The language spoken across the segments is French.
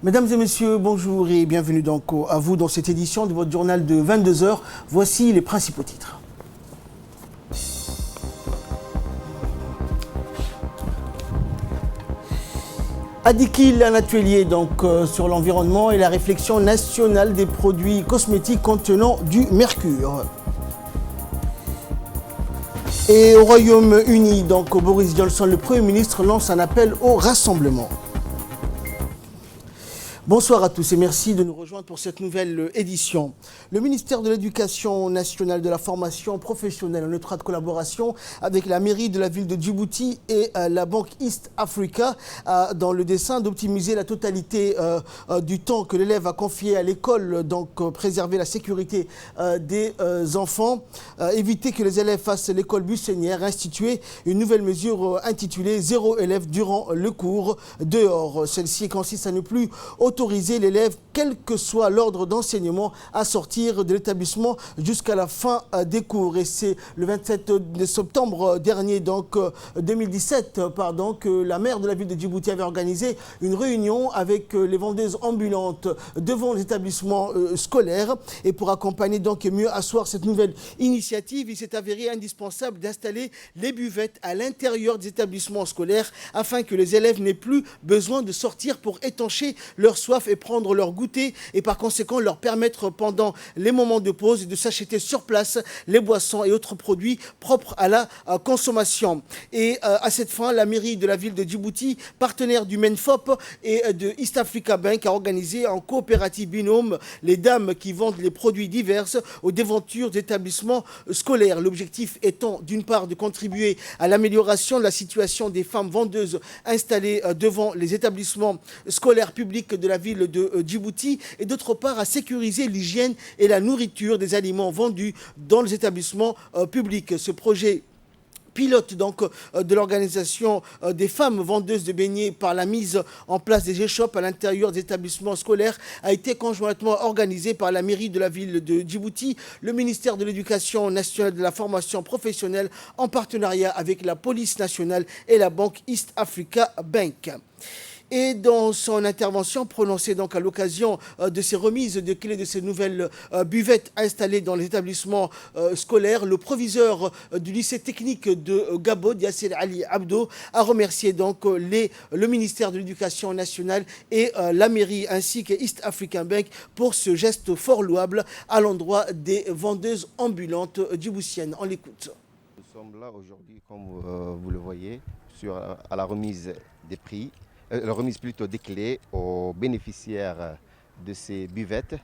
Mesdames et messieurs, bonjour et bienvenue donc à vous dans cette édition de votre journal de 22 heures. Voici les principaux titres. Adikil, un atelier donc sur l'environnement et la réflexion nationale des produits cosmétiques contenant du mercure. Et au Royaume-Uni, donc Boris Johnson, le Premier ministre, lance un appel au rassemblement. Bonsoir à tous et merci de nous rejoindre pour cette nouvelle édition. Le ministère de l'Éducation nationale, de la formation professionnelle en étroite collaboration avec la mairie de la ville de Djibouti et la banque East Africa a dans le dessein d'optimiser la totalité du temps que l'élève a confié à l'école, donc préserver la sécurité des enfants, éviter que les élèves fassent l'école buissonnière, instituer une nouvelle mesure intitulée « Zéro élève durant le cours dehors ». Celle-ci consiste à ne plus autoriser l'élève, quel que soit l'ordre d'enseignement, à sortir de l'établissement jusqu'à la fin des cours. Et c'est le 27 septembre dernier, donc 2017, que la maire de la ville de Djibouti avait organisé une réunion avec les vendeuses ambulantes devant les établissements scolaires. Et pour accompagner donc et mieux asseoir cette nouvelle initiative, il s'est avéré indispensable d'installer les buvettes à l'intérieur des établissements scolaires afin que les élèves n'aient plus besoin de sortir pour étancher leur soif et prendre leur goûter et par conséquent leur permettre pendant les moments de pause de s'acheter sur place les boissons et autres produits propres à la consommation. Et à cette fin, la mairie de la ville de Djibouti, partenaire du MENFOP et de East Africa Bank, a organisé en coopérative binôme les dames qui vendent les produits divers aux déventures d'établissements scolaires. L'objectif étant d'une part de contribuer à l'amélioration de la situation des femmes vendeuses installées devant les établissements scolaires publics de la ville de Djibouti et d'autre part à sécuriser l'hygiène et la nourriture des aliments vendus dans les établissements publics. Ce projet pilote donc de l'organisation des femmes vendeuses de beignets par la mise en place des G-shops à l'intérieur des établissements scolaires a été conjointement organisé par la mairie de la ville de Djibouti, le ministère de l'Éducation nationale et de la formation professionnelle en partenariat avec la police nationale et la banque East Africa Bank. Et dans son intervention prononcée donc à l'occasion de ces remises de clés de ces nouvelles buvettes installées dans les établissements scolaires, le proviseur du lycée technique de Gabod, Yasser Ali Abdo, a remercié donc le ministère de l'Éducation nationale et la mairie ainsi que East African Bank pour ce geste fort louable à l'endroit des vendeuses ambulantes djiboutiennes. On l'écoute. Nous sommes là aujourd'hui, comme vous le voyez, à la remise des prix. La remise plutôt des clés aux bénéficiaires de ces buvettes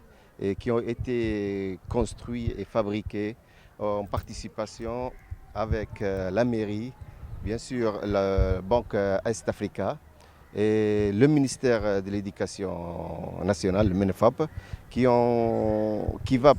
qui ont été construites et fabriquées en participation avec la mairie, bien sûr la Banque Est Africa et le ministère de l'Éducation nationale, le MENFOP, qui va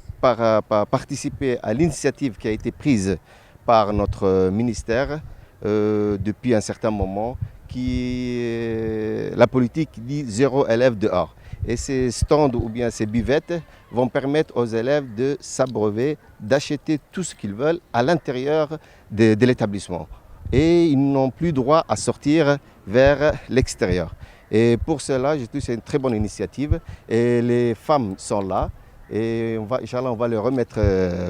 participer à l'initiative qui a été prise par notre ministère depuis un certain moment, la politique dit zéro élève dehors. Et ces stands ou bien ces buvettes vont permettre aux élèves de s'abreuver, d'acheter tout ce qu'ils veulent à l'intérieur de l'établissement. Et ils n'ont plus droit à sortir vers l'extérieur. Et pour cela, je trouve que c'est une très bonne initiative. Et les femmes sont là. Et Inch'Allah, on va leur remettre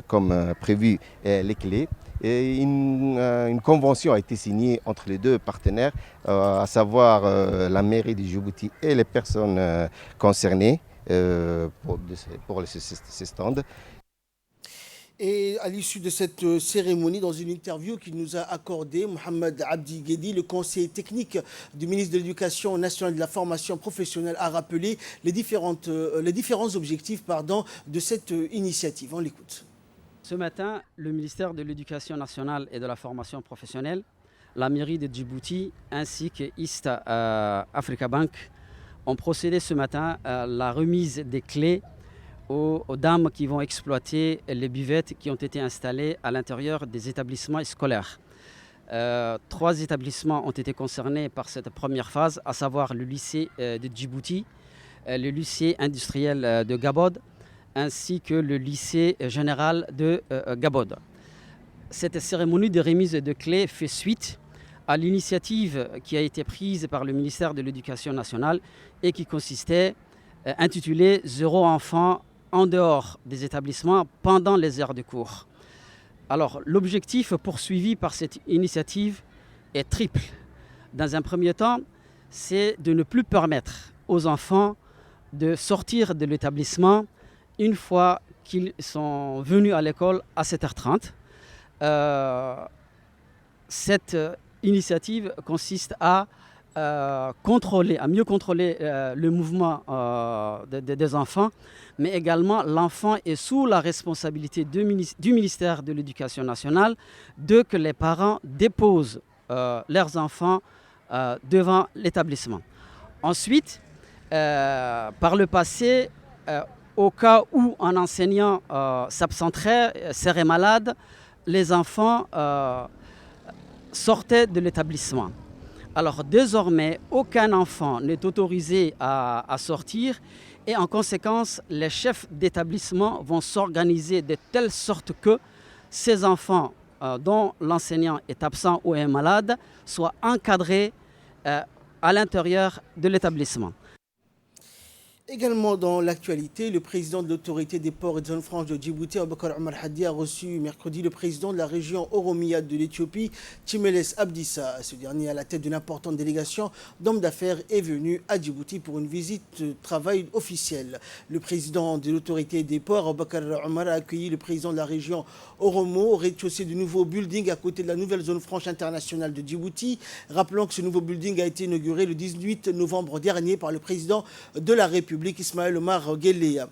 comme prévu les clés. Et une convention a été signée entre les deux partenaires, à savoir la mairie de Djibouti et les personnes concernées pour ces stands. Et à l'issue de cette cérémonie, dans une interview qu'il nous a accordée, Mohamed Abdi Ghedi, le conseiller technique du ministre de l'Éducation nationale et de la formation professionnelle, a rappelé les différents objectifs de cette initiative. On l'écoute. Ce matin, le ministère de l'Éducation nationale et de la formation professionnelle, la mairie de Djibouti ainsi que East Africa Bank ont procédé ce matin à la remise des clés aux dames qui vont exploiter les buvettes qui ont été installées à l'intérieur des établissements scolaires. 3 établissements ont été concernés par cette première phase, à savoir le lycée de Djibouti, le lycée industriel de Gabod, ainsi que le lycée général de Gabod. Cette cérémonie de remise de clés fait suite à l'initiative qui a été prise par le ministère de l'Éducation nationale et qui consistait, intitulée « Zéro enfant en dehors des établissements pendant les heures de cours ». Alors, l'objectif poursuivi par cette initiative est triple. Dans un premier temps, c'est de ne plus permettre aux enfants de sortir de l'établissement une fois qu'ils sont venus à l'école à 7h30. Cette initiative consiste à mieux contrôler le mouvement des enfants, mais également l'enfant est sous la responsabilité du ministère de l'Éducation nationale de que les parents déposent leurs enfants devant l'établissement. Ensuite, par le passé, au cas où un enseignant s'absenterait, serait malade, les enfants sortaient de l'établissement. Alors désormais, aucun enfant n'est autorisé à sortir et en conséquence, les chefs d'établissement vont s'organiser de telle sorte que ces enfants dont l'enseignant est absent ou est malade soient encadrés à l'intérieur de l'établissement. Également dans l'actualité, le président de l'autorité des ports et des zones franches de Djibouti, Aboubakar Omar Hadi, a reçu mercredi le président de la région Oromia de l'Éthiopie, Timeles Abdissa. Ce dernier, à la tête d'une importante délégation d'hommes d'affaires, est venu à Djibouti pour une visite de travail officielle. Le président de l'autorité des ports, Aboubakar Omar, a accueilli le président de la région Oromo au rez-de-chaussée du nouveau building à côté de la nouvelle zone franche internationale de Djibouti. Rappelons que ce nouveau building a été inauguré le 18 novembre dernier par le président de la République, Ismaël Omar Guelleh.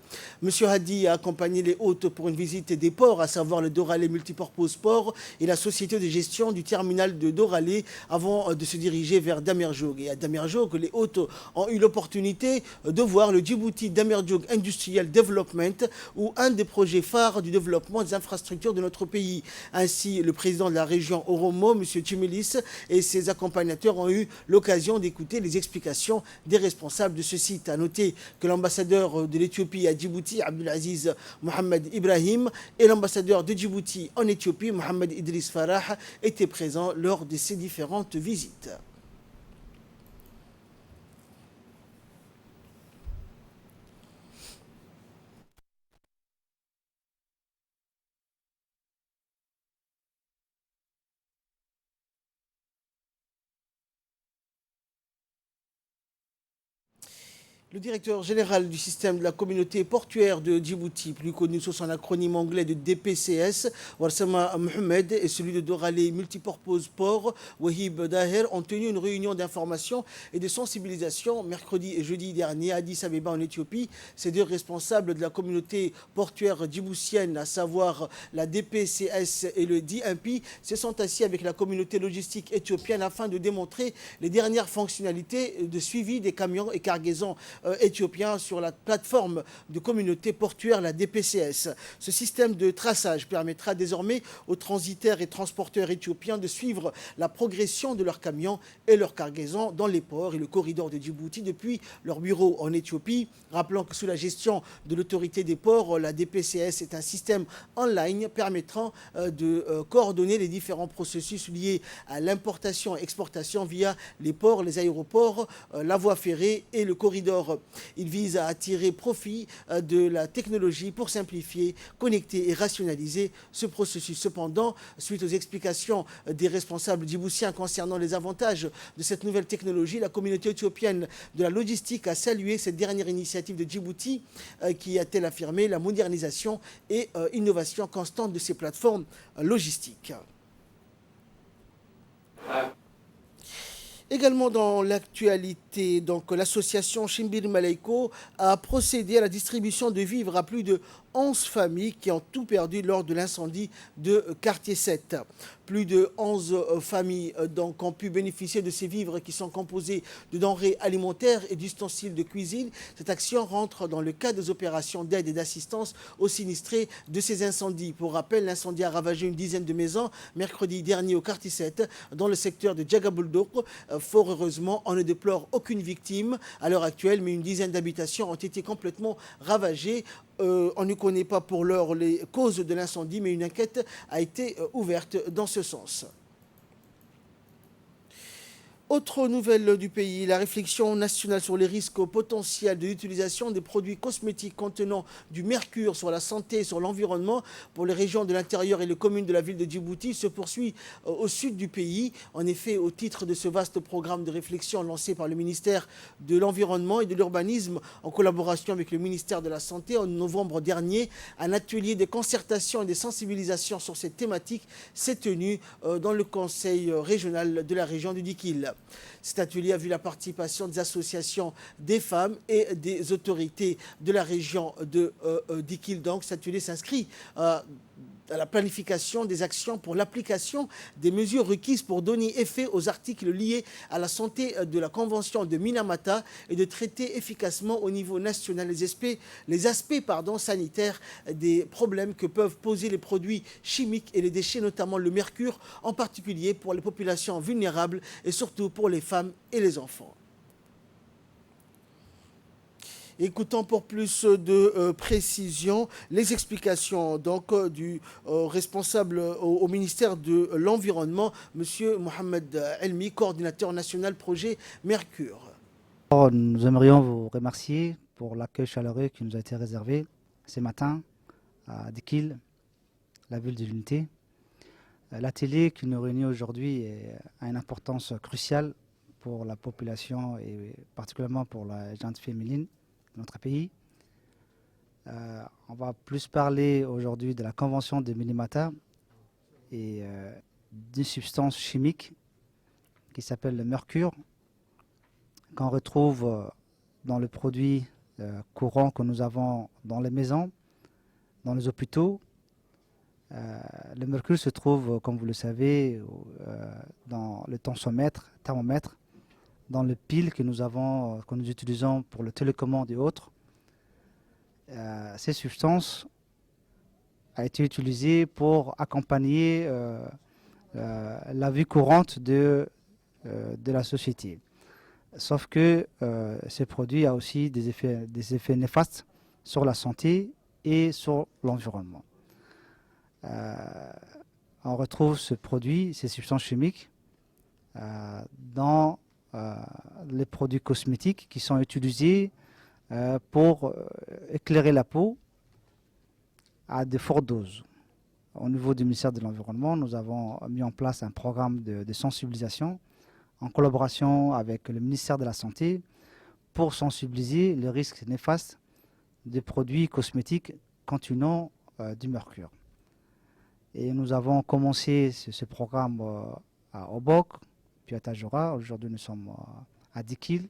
Monsieur Hadi a accompagné les hôtes pour une visite des ports, à savoir le Doralé Multipurpose Port et la société de gestion du terminal de Doralé, avant de se diriger vers Damerjog. Et à Damerjog, les hôtes ont eu l'opportunité de voir le Djibouti Damerjog Industrial Development, ou un des projets phares du développement des infrastructures de notre pays. Ainsi, le président de la région Oromo, M. Timelis, et ses accompagnateurs ont eu l'occasion d'écouter les explications des responsables de ce site. À noter que l'ambassadeur de l'Éthiopie à Djibouti, Abdelaziz Mohamed Ibrahim, et l'ambassadeur de Djibouti en Éthiopie, Mohamed Idriss Farah, étaient présents lors de ces différentes visites. Le directeur général du système de la communauté portuaire de Djibouti, plus connu sous son acronyme anglais de DPCS, Warsama Mohamed, et celui de Doralé Multipurpose Port, Wahib Daher, ont tenu une réunion d'information et de sensibilisation mercredi et jeudi dernier à Addis Abeba en Éthiopie. Ces deux responsables de la communauté portuaire djiboutienne, à savoir la DPCS et le DMP, se sont assis avec la communauté logistique éthiopienne afin de démontrer les dernières fonctionnalités de suivi des camions et cargaisons éthiopien sur la plateforme de communauté portuaire, la DPCS. Ce système de traçage permettra désormais aux transitaires et transporteurs éthiopiens de suivre la progression de leurs camions et leurs cargaisons dans les ports et le corridor de Djibouti depuis leur bureau en Éthiopie. Rappelons que sous la gestion de l'autorité des ports, la DPCS est un système en ligne permettant de coordonner les différents processus liés à l'importation et exportation via les ports, les aéroports, la voie ferrée et le corridor. Il vise à attirer profit de la technologie pour simplifier, connecter et rationaliser ce processus. Cependant, suite aux explications des responsables djiboutiens concernant les avantages de cette nouvelle technologie, la communauté éthiopienne de la logistique a salué cette dernière initiative de Djibouti qui a-t-elle affirmé la modernisation et innovation constante de ces plateformes logistiques. Également dans l'actualité, l'association Shimbir Malaiko a procédé à la distribution de vivres à plus de 11 familles qui ont tout perdu lors de l'incendie de quartier 7. Plus de 11 familles ont pu bénéficier de ces vivres qui sont composés de denrées alimentaires et d'ustensiles de cuisine. Cette action rentre dans le cadre des opérations d'aide et d'assistance aux sinistrés de ces incendies. Pour rappel, l'incendie a ravagé une dizaine de maisons mercredi dernier au quartier 7 dans le secteur de Djagabuldouk. Fort heureusement, on ne déplore aucune victime à l'heure actuelle, mais une dizaine d'habitations ont été complètement ravagées. On ne connaît pas pour l'heure les causes de l'incendie, mais une enquête a été ouverte dans ce sens. Autre nouvelle du pays, la réflexion nationale sur les risques potentiels de l'utilisation des produits cosmétiques contenant du mercure sur la santé et sur l'environnement pour les régions de l'intérieur et les communes de la ville de Djibouti se poursuit au sud du pays. En effet, au titre de ce vaste programme de réflexion lancé par le ministère de l'Environnement et de l'Urbanisme en collaboration avec le ministère de la Santé, en novembre dernier, un atelier de concertation et de sensibilisation sur cette thématique s'est tenu dans le conseil régional de la région du Dikil. Cet atelier a vu la participation des associations des femmes et des autorités de la région de Dikil. Donc cet atelier s'inscrit à la planification des actions pour l'application des mesures requises pour donner effet aux articles liés à la santé de la Convention de Minamata et de traiter efficacement au niveau national les aspects sanitaires des problèmes que peuvent poser les produits chimiques et les déchets, notamment le mercure, en particulier pour les populations vulnérables et surtout pour les femmes et les enfants. Écoutons pour plus de précision les explications du responsable au ministère de l'Environnement, M. Mohamed Elmi, coordinateur national projet Mercure. Nous aimerions vous remercier pour l'accueil chaleureux qui nous a été réservé ce matin à Dikil, la ville de l'Unité. L'atelier qui nous réunit aujourd'hui a une importance cruciale pour la population et particulièrement pour la gente féminine de notre pays. On va plus parler aujourd'hui de la Convention de Minamata et d'une substance chimique qui s'appelle le mercure, qu'on retrouve dans le produit courant que nous avons dans les maisons, dans les hôpitaux. Le mercure se trouve, comme vous le savez, dans le thermomètre, dans le pile que nous utilisons pour le télécommande et autres. Ces substances ont été utilisées pour accompagner la vie courante de la société. Sauf que ces produits ont aussi des effets néfastes sur la santé et sur l'environnement. On retrouve ces substances chimiques, dans les produits cosmétiques qui sont utilisés pour éclairer la peau à de fortes doses. Au niveau du ministère de l'Environnement, nous avons mis en place un programme de sensibilisation en collaboration avec le ministère de la Santé pour sensibiliser les risques néfastes des produits cosmétiques contenant du mercure. Et nous avons commencé ce programme à Obok, puis à Tajora. Aujourd'hui, nous sommes à Dikil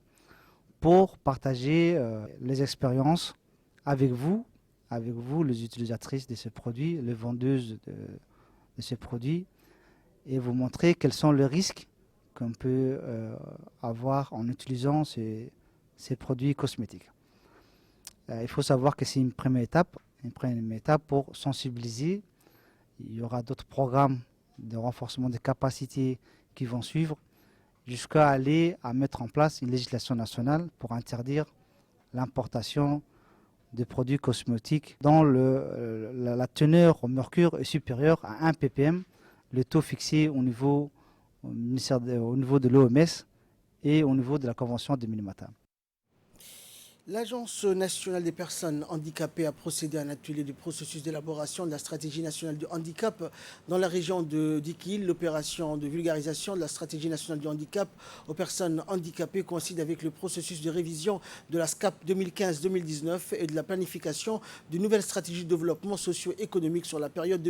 pour partager les expériences avec vous, les utilisatrices de ces produits, les vendeuses de ces produits, et vous montrer quels sont les risques qu'on peut avoir en utilisant ces produits cosmétiques. Il faut savoir que c'est une première étape pour sensibiliser. Il y aura d'autres programmes de renforcement des capacités qui vont suivre jusqu'à aller à mettre en place une législation nationale pour interdire l'importation de produits cosmétiques dont la teneur au mercure est supérieure à 1 ppm, le taux fixé au niveau de l'OMS et au niveau de la Convention de Minamata. L'Agence nationale des personnes handicapées a procédé à un atelier du processus d'élaboration de la stratégie nationale du handicap dans la région de Dikil. L'opération de vulgarisation de la stratégie nationale du handicap aux personnes handicapées coïncide avec le processus de révision de la SCAP 2015-2019 et de la planification d'une nouvelle stratégie de développement socio-économique sur la période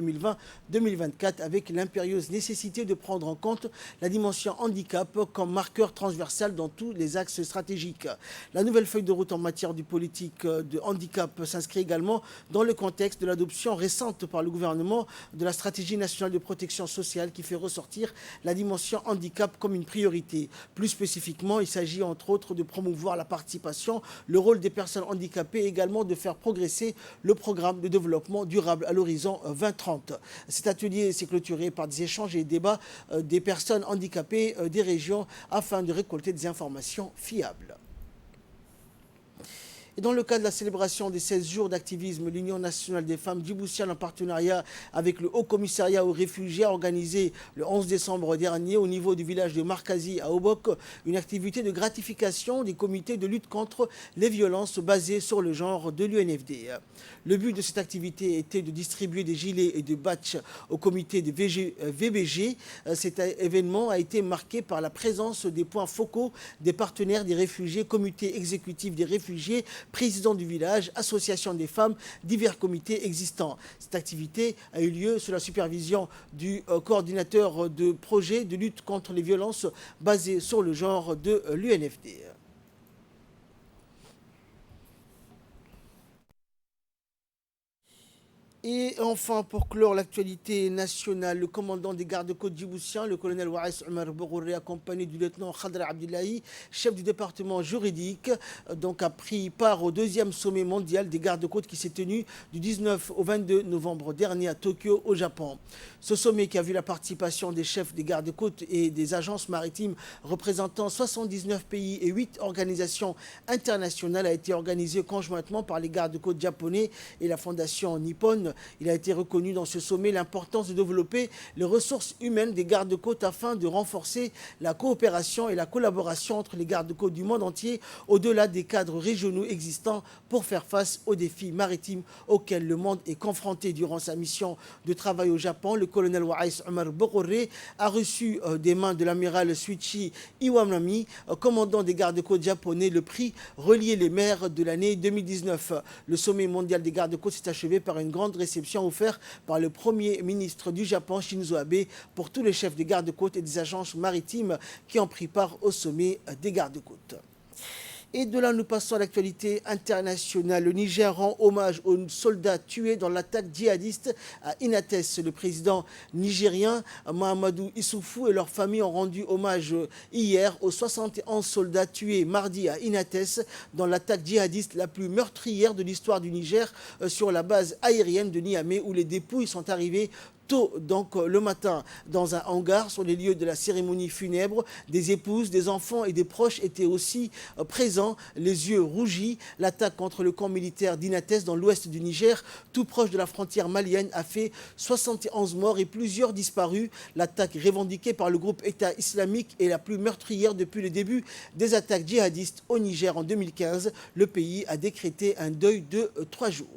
2020-2024 avec l'impérieuse nécessité de prendre en compte la dimension handicap comme marqueur transversal dans tous les axes stratégiques. La nouvelle feuille de route en matière de politique de handicap s'inscrit également dans le contexte de l'adoption récente par le gouvernement de la stratégie nationale de protection sociale qui fait ressortir la dimension handicap comme une priorité. Plus spécifiquement, il s'agit entre autres de promouvoir la participation, le rôle des personnes handicapées et également de faire progresser le programme de développement durable à l'horizon 2030. Cet atelier s'est clôturé par des échanges et débats des personnes handicapées des régions afin de récolter des informations fiables. Et dans le cadre de la célébration des 16 jours d'activisme, l'Union nationale des femmes djiboutiennes en partenariat avec le Haut Commissariat aux réfugiés a organisé le 11 décembre dernier au niveau du village de Markazi à Obok une activité de gratification des comités de lutte contre les violences basées sur le genre de l'UNFD. Le but de cette activité était de distribuer des gilets et des badges au comité de VBG. Cet événement a été marqué par la présence des points focaux des partenaires des réfugiés, comité exécutif des réfugiés, président du village, association des femmes, divers comités existants. Cette activité a eu lieu sous la supervision du coordinateur de projet de lutte contre les violences basées sur le genre de l'UNFD. Et enfin, pour clore l'actualité nationale, le commandant des gardes-côtes djiboutiens, le colonel Waïs Omar Bougouré, accompagné du lieutenant Khadra Abdillahi, chef du département juridique, donc a pris part au 2e sommet mondial des gardes-côtes qui s'est tenu du 19 au 22 novembre dernier à Tokyo, au Japon. Ce sommet qui a vu la participation des chefs des gardes-côtes et des agences maritimes représentant 79 pays et 8 organisations internationales a été organisé conjointement par les gardes-côtes japonais et la fondation Nippon. Il a été reconnu dans ce sommet l'importance de développer les ressources humaines des gardes-côtes afin de renforcer la coopération et la collaboration entre les gardes-côtes du monde entier au-delà des cadres régionaux existants pour faire face aux défis maritimes auxquels le monde est confronté. Durant sa mission de travail au Japon, le colonel Waïs Omar Bougouré a reçu des mains de l'amiral Suichi Iwamami, commandant des gardes-côtes japonais, le prix Relier les mers de l'année 2019. Le sommet mondial des gardes-côtes s'est achevé par une grande réception offerte par le Premier ministre du Japon, Shinzo Abe, pour tous les chefs des gardes-côtes et des agences maritimes qui ont pris part au sommet des gardes-côtes. Et de là, nous passons à l'actualité internationale. Le Niger rend hommage aux soldats tués dans l'attaque djihadiste à Inates. Le président nigérien Mahamadou Issoufou et leur famille ont rendu hommage hier aux 71 soldats tués mardi à Inates dans l'attaque djihadiste la plus meurtrière de l'histoire du Niger sur la base aérienne de Niamey, où les dépouilles sont arrivées tôt, donc le matin, dans un hangar sur les lieux de la cérémonie funèbre. Des épouses, des enfants et des proches étaient aussi présents, les yeux rougis. L'attaque contre le camp militaire d'Inates dans l'ouest du Niger, tout proche de la frontière malienne, a fait 71 morts et plusieurs disparus. L'attaque revendiquée par le groupe État islamique est la plus meurtrière depuis le début des attaques djihadistes au Niger en 2015. Le pays a décrété un deuil de 3 jours.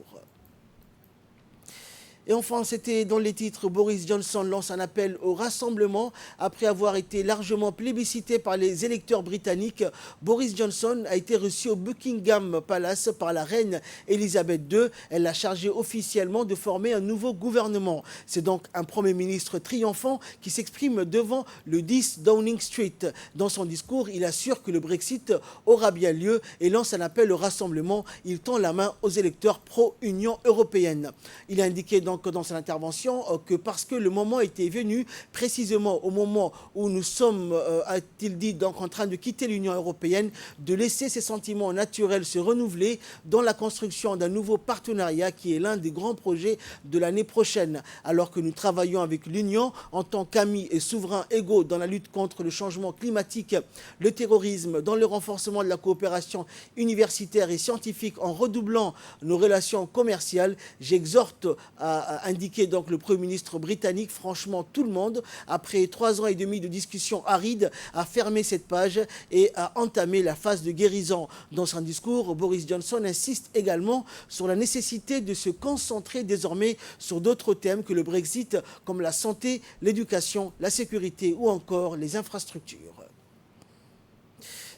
Et enfin, c'était dans les titres, Boris Johnson lance un appel au rassemblement. Après avoir été largement plébiscité par les électeurs britanniques, Boris Johnson a été reçu au Buckingham Palace par la reine Elisabeth II. Elle l'a chargé officiellement de former un nouveau gouvernement. C'est donc un Premier ministre triomphant qui s'exprime devant le 10 Downing Street. Dans son discours, il assure que le Brexit aura bien lieu et lance un appel au rassemblement. Il tend la main aux électeurs pro-Union européenne. Il a indiqué donc dans son intervention que parce que le moment était venu, précisément au moment où nous sommes, a-t-il dit, donc en train de quitter l'Union européenne, de laisser ces sentiments naturels se renouveler dans la construction d'un nouveau partenariat qui est l'un des grands projets de l'année prochaine. Alors que nous travaillons avec l'Union en tant qu'amis et souverains égaux dans la lutte contre le changement climatique, le terrorisme, dans le renforcement de la coopération universitaire et scientifique, en redoublant nos relations commerciales, j'exhorte à indiqué donc le Premier ministre britannique, franchement tout le monde, après 3 ans et demi de discussions arides, a fermé cette page et a entamé la phase de guérison. Dans son discours, Boris Johnson insiste également sur la nécessité de se concentrer désormais sur d'autres thèmes que le Brexit, comme la santé, l'éducation, la sécurité ou encore les infrastructures.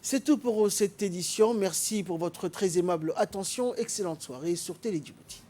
C'est tout pour cette édition. Merci pour votre très aimable attention. Excellente soirée sur Télé Djibouti.